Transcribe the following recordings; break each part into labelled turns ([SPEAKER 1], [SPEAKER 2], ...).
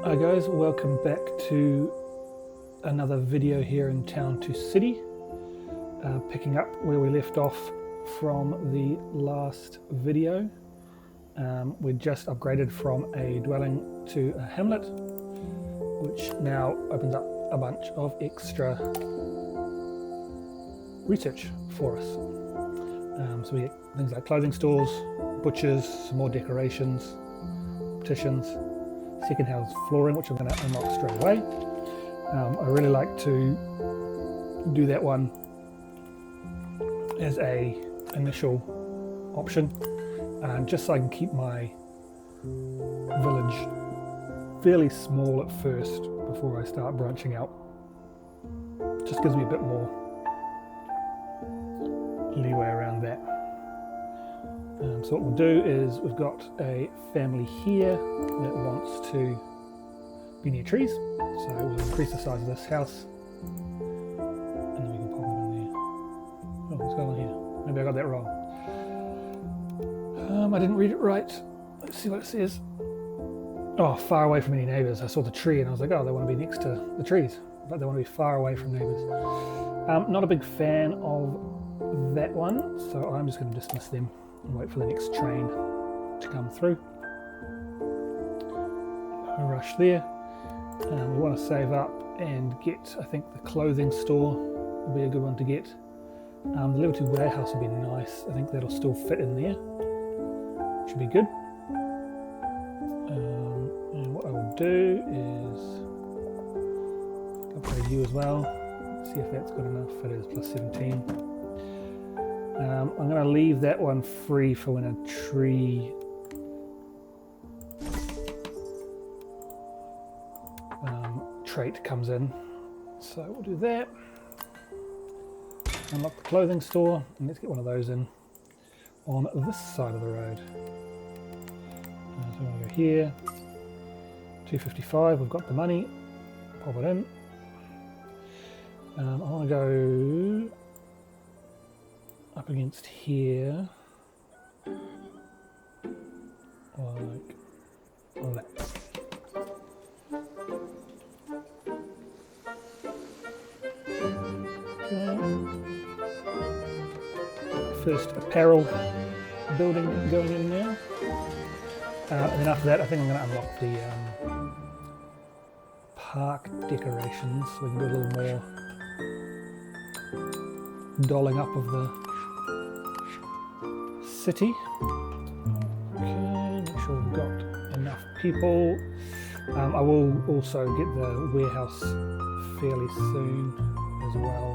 [SPEAKER 1] Hi guys, welcome back to another video here in Town to City, picking up where we left off from the last video. We just upgraded from a dwelling to a hamlet, which now opens up a bunch of extra research for us. So we get things like clothing stores, butchers, some more decorations, petitions, second house flooring, which I'm going to unlock straight away. I really like to do that one as a initial option, just so I can keep my village fairly small at first before I start branching out. Just gives me a bit more leeway around that. So what we'll do is we've got a family here that wants to be near trees, so we'll increase the size of this house and then we can pop it in there. Oh, what's going on here? Maybe I got that wrong. I didn't read it right. Let's see what it says. Oh, far away from any neighbours. I saw the tree and I was like, oh, they want to be next to the trees, but they want to be far away from neighbours. Not a big fan of that one, so I'm just going to dismiss them and wait for the next train to come through. No rush there. We want to save up and get, I think the clothing store will be a good one to get. The level 2 warehouse would be nice. I think that'll still fit in there. Should be good. And what I will do is upgrade you as well. See if that's good enough. It is plus 17. I'm going to leave that one free for when a tree trait comes in. So we'll do that. Unlock the clothing store and let's get one of those in on this side of the road. So I'm going to go here. 255, we've got the money. Pop it in. I want to go up against here, like that. Okay. First apparel building going in now, and then after that I think I'm going to unlock the park decorations so we can do a little more dolling up of the city. Okay, make sure we've got enough people. I will also get the warehouse fairly soon as well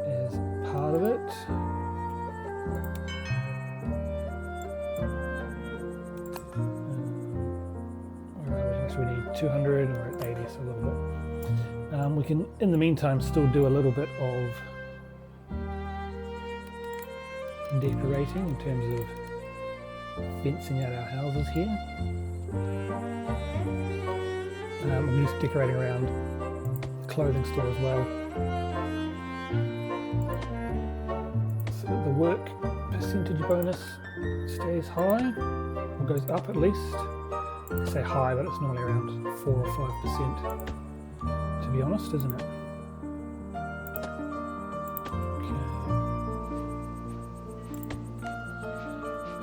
[SPEAKER 1] as part of it. Where are we? So we need 200 or 80, so a little bit. We can, in the meantime, still do a little bit of decorating in terms of fencing out our houses here. I'm just decorating around the clothing store as well. So the work percentage bonus stays high, or goes up at least. I say high, but it's normally around 4 or 5%, to be honest, isn't it?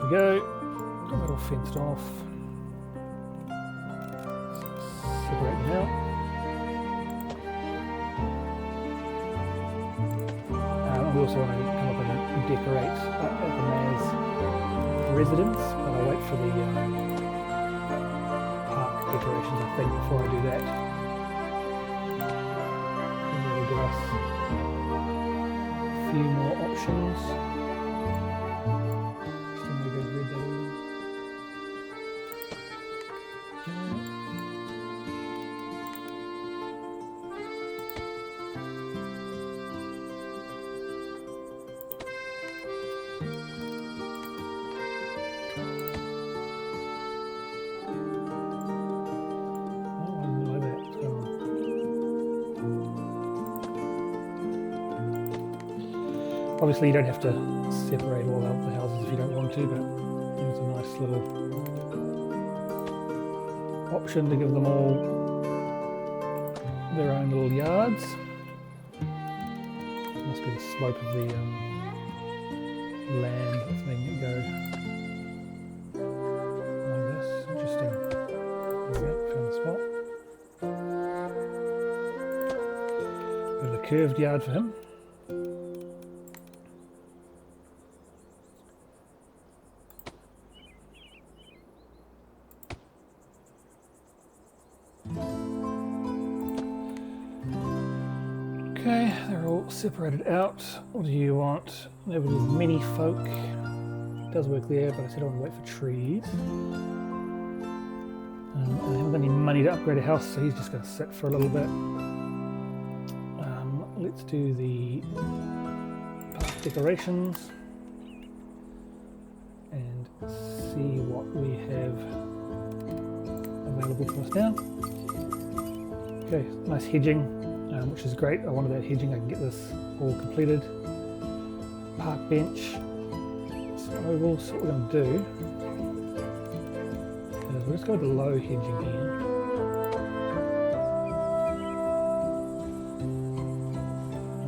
[SPEAKER 1] We go, got that all fenced off. Separate them out. We also want to come up and decorate at the mayor's residence, but I'll wait for the park decorations, I think, before I do that. And that'll give us a few more options. Obviously, you don't have to separate all out the houses if you don't want to, but it's a nice little option to give them all their own little yards. Must be the slope of the land that's making it go like this. Interesting. There we go, found the spot. Bit of a curved yard for him. Okay, they're all separated out. What do you want? There was mini folk. It does work there, but I said I want to wait for trees. I haven't got any money to upgrade a house, so he's just going to sit for a little bit. Let's do the park decorations and see what we have available for us now. Okay, nice hedging. Which is great. I wanted that hedging. I can get this all completed. Park bench. So what we're going to do is we'll just go with the low hedging here.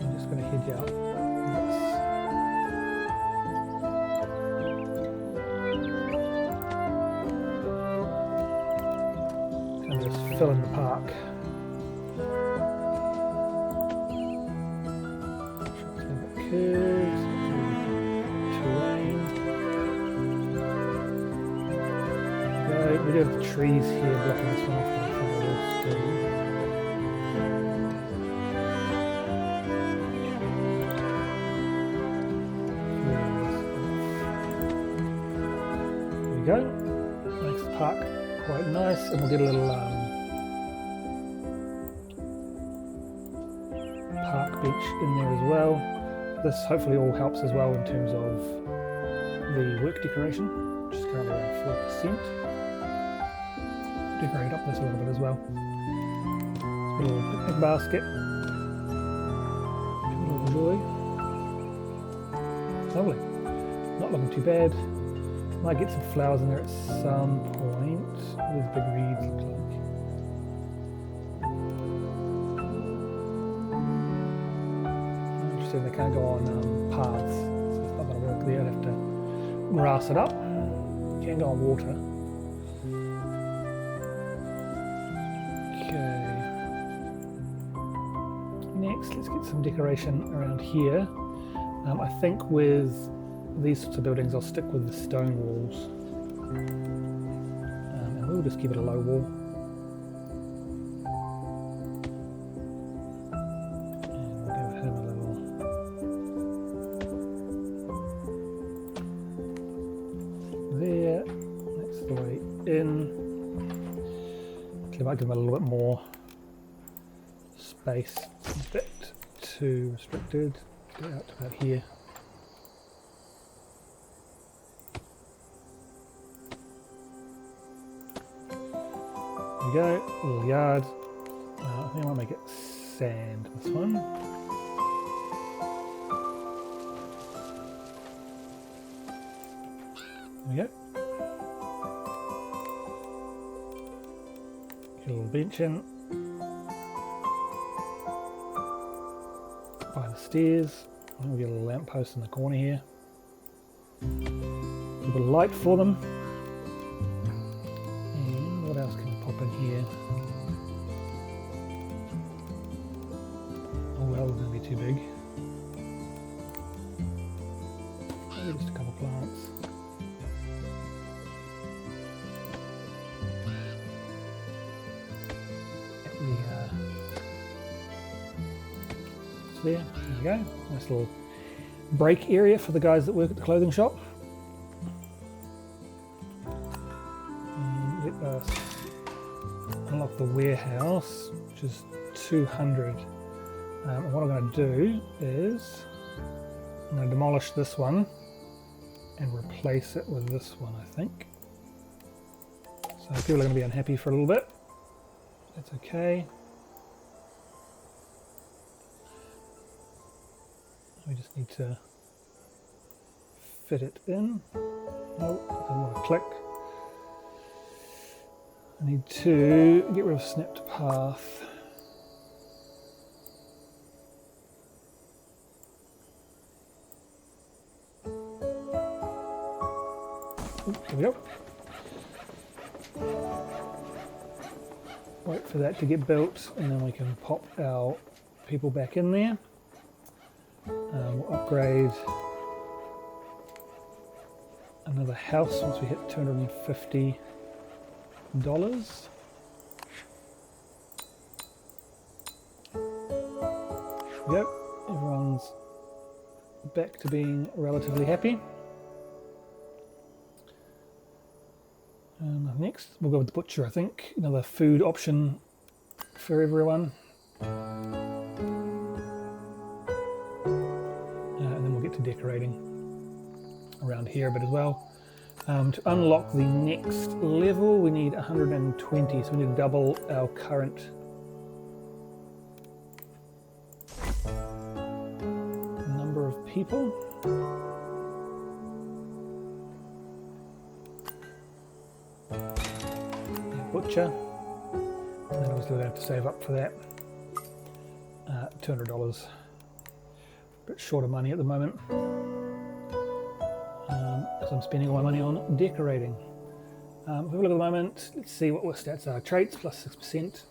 [SPEAKER 1] I'm just going to hedge out this. And just fill in the park. Curves, terrain. We do have the trees here blocking this one off in front of us too. There we go. Makes the park quite nice, and we'll get a little park bench in there as well. This hopefully all helps as well in terms of the work decoration, which is currently around 4%. Decorate up this a little bit as well. A little picnic basket. People enjoy. Lovely. Not looking too bad. Might get some flowers in there at some point. What does big reeds look like? They can't go on paths, so it's not going to work there. I'd have to grass it up. You can go on water. Okay. Next, let's get some decoration around here. I think with these sorts of buildings, I'll stick with the stone walls, and we'll just keep it a low wall. There, that's the way in. Okay, might give them a little bit more space, a bit too restricted. Get out to about here. There we go, a little yard. I think I might make it sand, this one. There we go. Get a little bench in. By the stairs. We'll get a little lamppost in the corner here. A little bit of light for them. And what else can we pop in here? Oh well, it's going to be too big. Maybe just a couple of plants. There you go. Nice little break area for the guys that work at the clothing shop. Let us unlock the warehouse, which is 200. And what I'm going to do is I'm going to demolish this one and replace it with this one, I think. So people are going to be unhappy for a little bit. That's okay. We just need to fit it in. Nope, doesn't want to click. I need to get rid of snapped path. Here we go. Wait for that to get built and then we can pop our people back in there. We'll upgrade another house once we hit $250. Yep, everyone's back to being relatively happy. Next, we'll go with the butcher, I think. Another food option for everyone. And then we'll get to decorating around here a bit as well. To unlock the next level, we need 120, so we need to double our current number of people. Butcher, and then obviously we're going to have to save up for that. $200. A bit short of money at the moment, because I'm spending all my money on decorating. If we have a look at the moment, let's see what our stats are. Traits plus 6%,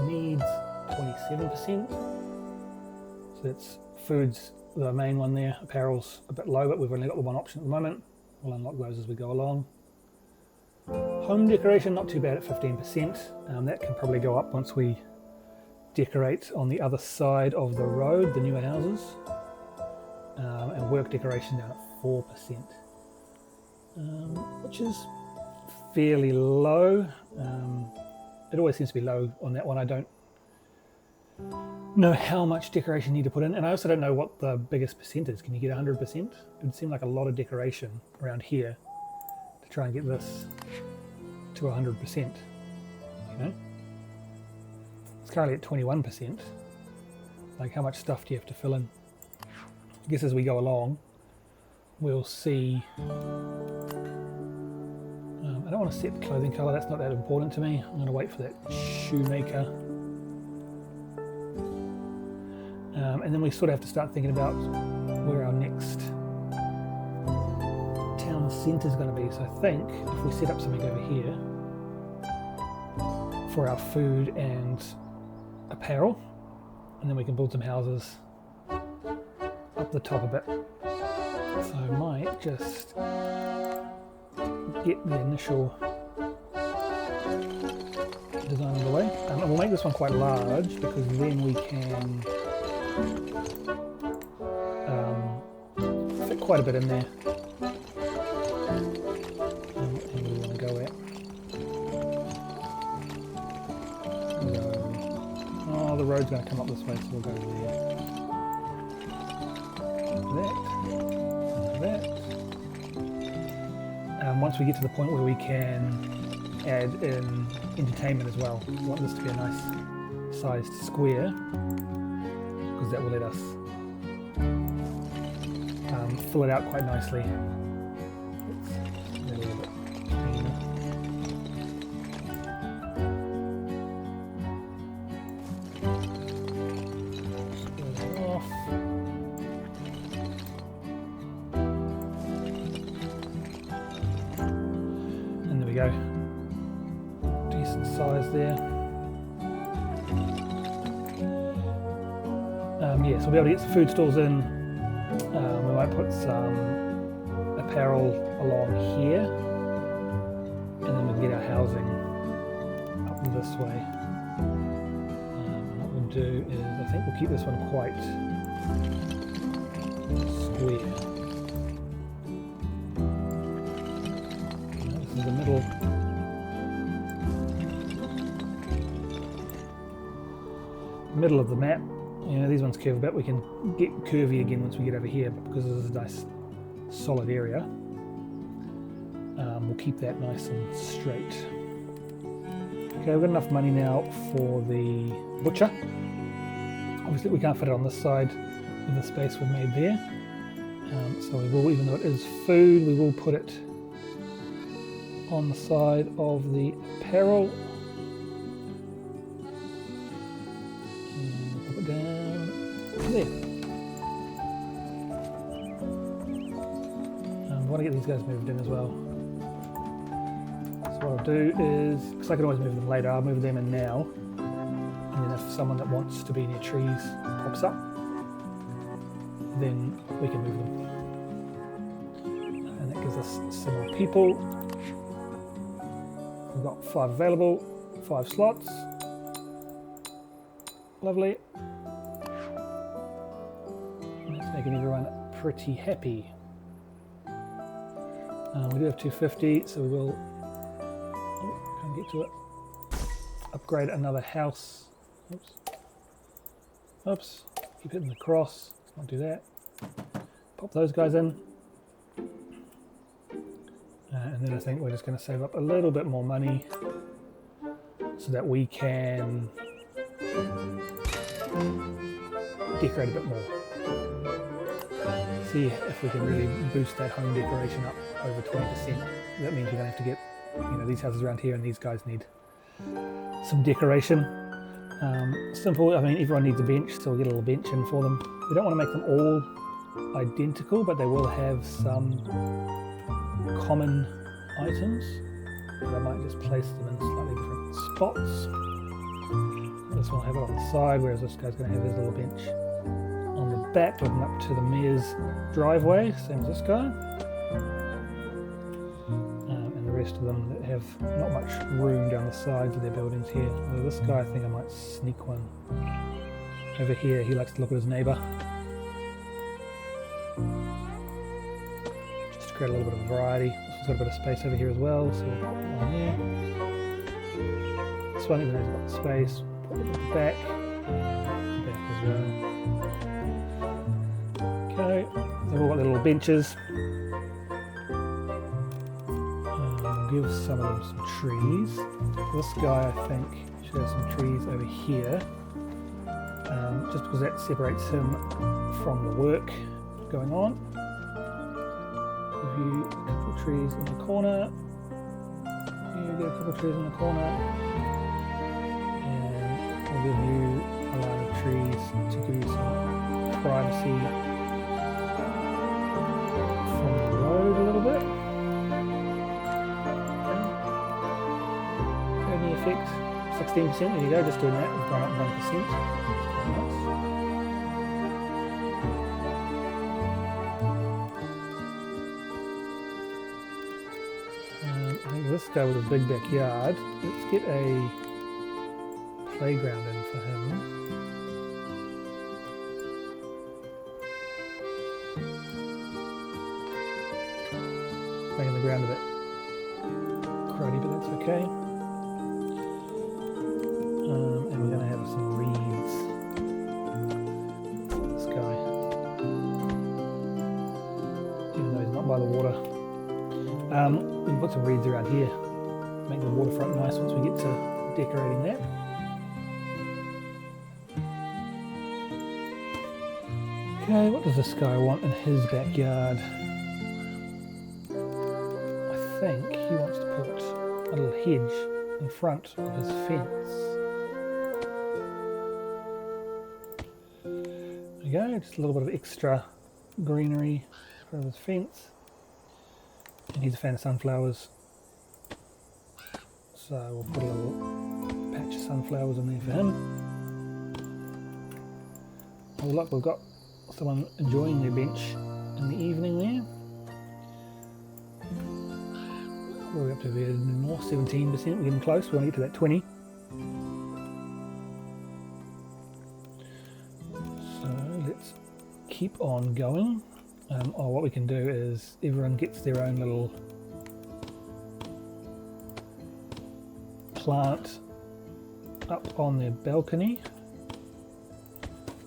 [SPEAKER 1] needs 27%. So that's food's the main one there. Apparel's a bit low, but we've only got the one option at the moment. We'll unlock those as we go along. Home decoration, not too bad at 15%. That can probably go up once we decorate on the other side of the road, the newer houses. And work decoration down at 4%, which is fairly low. It always seems to be low on that one. I don't know how much decoration you need to put in, and I also don't know what the biggest percent is. Can you get 100%? It would seem like a lot of decoration around here to try and get this to 100%, you know? It's currently at 21%. Like, how much stuff do you have to fill in? I guess as we go along, we'll see. I don't want to set clothing colour, that's not that important to me. I'm going to wait for that shoemaker. And then we sort of have to start thinking about where our next town centre is going to be. So I think if we set up something over here for our food and apparel, and then we can build some houses up the top a bit. So I might just get the initial design underway. And we'll make this one quite large because then we can fit quite a bit in there. And we want to go at. Oh, the road's going to come up this way, so we'll go there. That. Once we get to the point where we can add in entertainment as well, we want this to be a nice sized square because that will let us fill it out quite nicely. Let's a little bit cleaner. Square that off. And there we go. Decent size there. Yeah, so we'll be able to get some food stalls in. We might put some apparel along here, and then we can get our housing up this way. What we'll do is, I think we'll keep this one quite square. This is the middle of the map. You know, these ones curve a bit. We can get curvy again once we get over here, but because this is a nice solid area, we'll keep that nice and straight. Okay, we've got enough money now for the butcher. Obviously we can't fit it on this side with the space we've made there. So we will, even though it is food, we will put it on the side of the apparel. Pop it down there. I want to get these guys moved in as well. So what I'll do is, because I can always move them later, I'll move them in now. And then if someone that wants to be near trees pops up, then we can move them. And that gives us some more people. We've got 5 available, 5 slots. Lovely. That's making everyone pretty happy. We do have 250, so we will can't get to it. Upgrade another house. Oops. Oops. Keep hitting the cross. Let's not do that. Pop those guys in. And then I think we're just going to save up a little bit more money so that we can decorate a bit more. See if we can really boost that home decoration up over 20%. That means we're going to have to get, these houses around here, and these guys need some decoration. Simple, I mean, everyone needs a bench, so we'll get a little bench in for them. We don't want to make them all identical, but they will have some common items. But I might just place them in slightly different spots. This one will have it on the side, whereas this guy's going to have his little bench on the back, looking up to the mayor's driveway, same as this guy. And the rest of them that have not much room down the sides of their buildings here. Although this guy, I think I might sneak one over here. He likes to look at his neighbour. Just to create a little bit of variety. This one's got a bit of space over here as well, so we'll put one there. This one, even though he's got the space, put it at the back. Back as well. Okay, they've all got their little benches. We'll give some of them some trees. This guy, I think, should have some trees over here, just because that separates him from the work going on. Give you a couple of trees in the corner. You get a couple of trees in the corner. And we'll give you a line of trees to give you some privacy from the road a little bit. Any effect? 16%, there you go, just doing that, we've gone up 1%. Nice. I think this guy with a big backyard, let's get a playground in for him. Making the ground a bit cruddy, but that's okay. And we're going to have some reeds. This guy, even though he's not by the water. We can put some reeds around here, make the waterfront nice once we get to decorating that. Okay, what does this guy want in his backyard? I think he wants to put a little hedge in front of his fence. There we go, just a little bit of extra greenery in front of his fence. And he's a fan of sunflowers, so we'll put a little patch of sunflowers in there for him. Oh look, we've got someone enjoying their bench in the evening there. Where are we up to? We're more 17%, we're getting close, we want to get to that 20. So let's keep on going. What we can do is everyone gets their own little plant up on their balcony.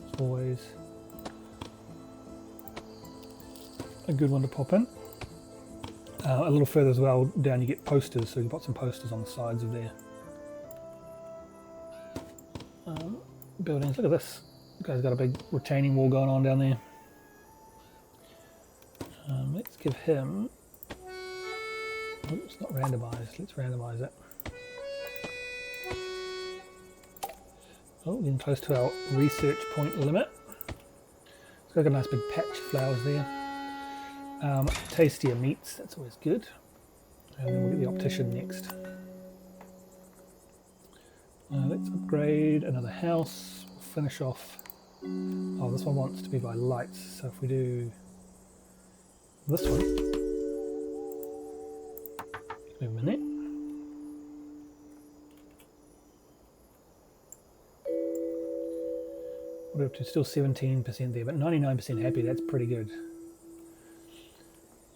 [SPEAKER 1] It's always a good one to pop in. A little further as well down you get posters, so you've got some posters on the sides of their buildings. Look at this, this guy's got a big retaining wall going on down there. Let's give him Oh, it's not randomized. Let's randomize it. Oh, getting close to our research point limit. It's got a nice big patch of flowers there. Tastier meats, that's always good. And then we'll get the optician next. Let's upgrade another house. We'll finish off. Oh, this one wants to be by lights. So if we do this one, wait a minute. We're up to still 17% there, but 99% happy. That's pretty good.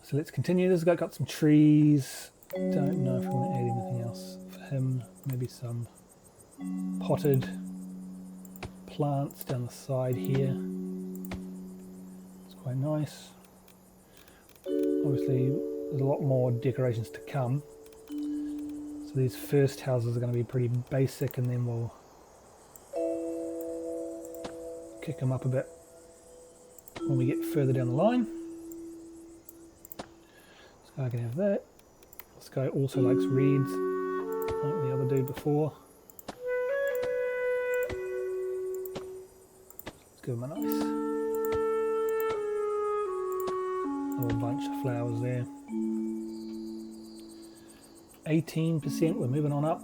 [SPEAKER 1] So let's continue. This has got some trees. Don't know if we want to add anything else for him. Maybe some potted plants down the side here. It's quite nice. Obviously, there's a lot more decorations to come. So these first houses are going to be pretty basic, and then we'll kick them up a bit when we get further down the line. This guy can have that. This guy also likes reeds, like the other dude before. Let's give him a nice little bunch of flowers there. 18%, we're moving on up.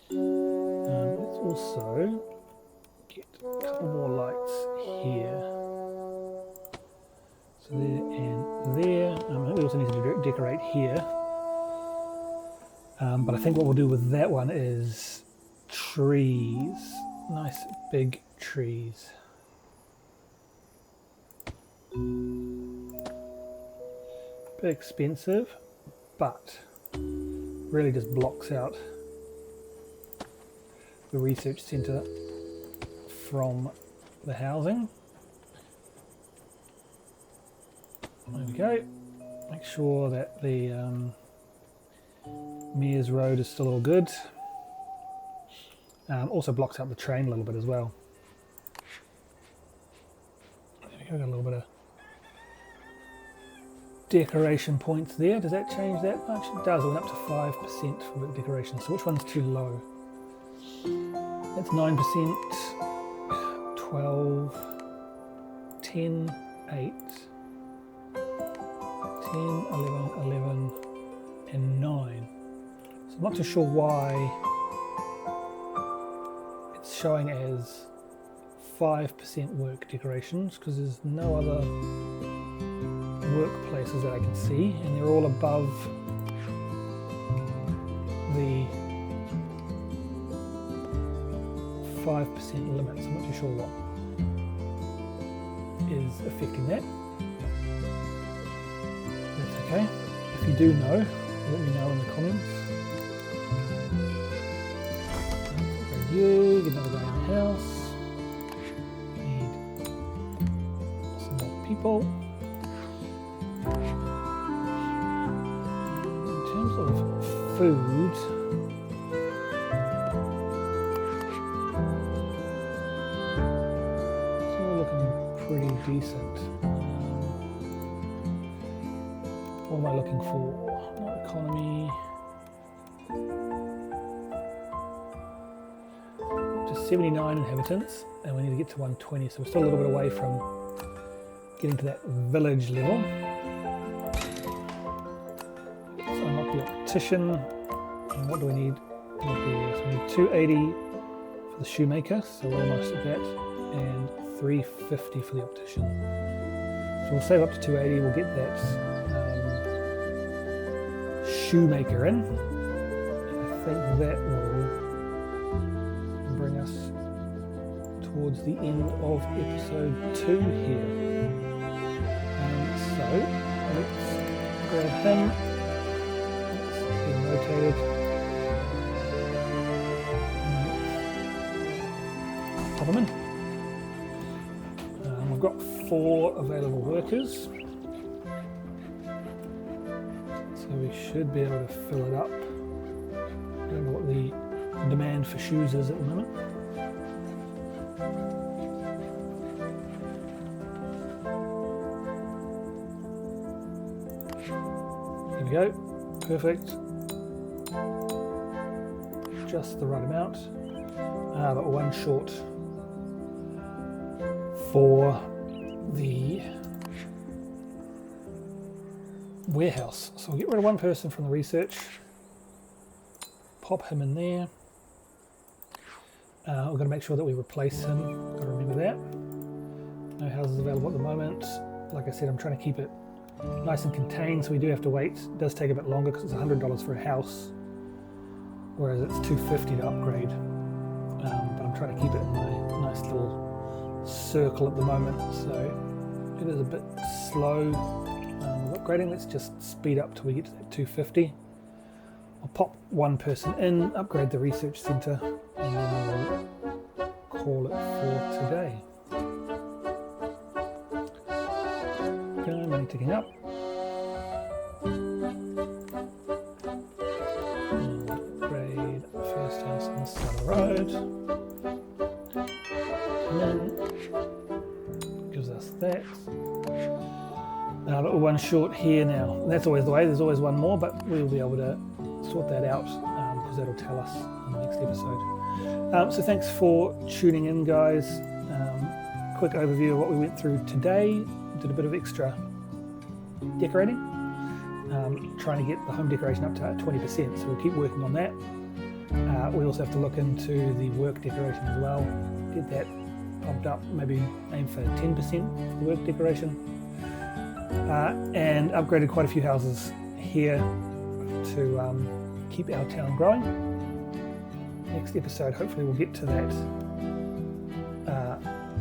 [SPEAKER 1] Let's also get a couple more lights here. So there and there. We also need to decorate here. But I think what we'll do with that one is trees. Nice big trees. Bit expensive, but really just blocks out the research centre from the housing. There we go. Make sure that the Mears Road is still all good. Also blocks out the train a little bit as well. There we go, got a little bit of decoration points there. Does that change that much? It does. It went up to 5% for the decoration. So which one's too low? That's 9%, 12, 10, 8, 10, 11, and 9. So I'm not too sure why it's showing as 5% work decorations, because there's no other workplaces that I can see, and they're all above the 5% limit, so I'm not too sure what is affecting that. That's okay. If you do know, let me know in the comments. You get another guy in the house. Need some more people. In terms of food, pretty decent. What am I looking for? Economy. Just 79 inhabitants, and we need to get to 120, so we're still a little bit away from getting to that village level. So unlock the optician. And what do we need? So we need 280 for the shoemaker, so we're almost at that, and 350 for the optician. So we'll save up to 280, we'll get that shoemaker in. I think that will bring us towards the end of episode 2 here. So let's grab him, let's get him rotated. Pop him in. We've got 4 available workers, so we should be able to fill it up. I don't know what the demand for shoes is at the moment. There we go, perfect. Just the right amount, but one short for the warehouse. So we'll get rid of one person from the research, pop him in there. We're going to make sure that we replace him, got to remember that. No houses available at the moment. Like I said, I'm trying to keep it nice and contained, so we do have to wait. It does take a bit longer because it's $100 for a house, whereas it's $250 to upgrade. But I'm trying to keep it in my nice little circle at the moment, so it is a bit slow with upgrading. Let's just speed up till we get to that 250. I'll pop one person in, upgrade the research centre, and then I'll call it for today. Okay, money ticking up. Upgrade first house on the side of the road. And then gives us that. But we're one short here now. And that's always the way, there's always one more, but we'll be able to sort that out because that'll tell us in the next episode. So thanks for tuning in, guys. Quick overview of what we went through today. Did a bit of extra decorating, trying to get the home decoration up to 20%, so we'll keep working on that. We also have to look into the work decoration as well, get that pumped up, maybe aim for 10% for the work decoration, and upgraded quite a few houses here to keep our town growing. Next episode, hopefully we'll get to that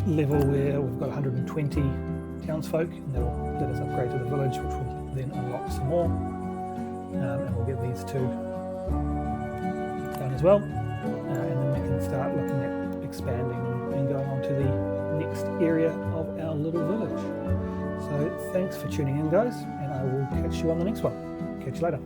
[SPEAKER 1] level where we've got 120 townsfolk, and that'll let us upgrade to the village, which will then unlock some more, and we'll get these two done as well, and then we can start looking at expanding and going on to the next area of our little village. So thanks for tuning in, guys, and I will catch you on the next one. Catch you later.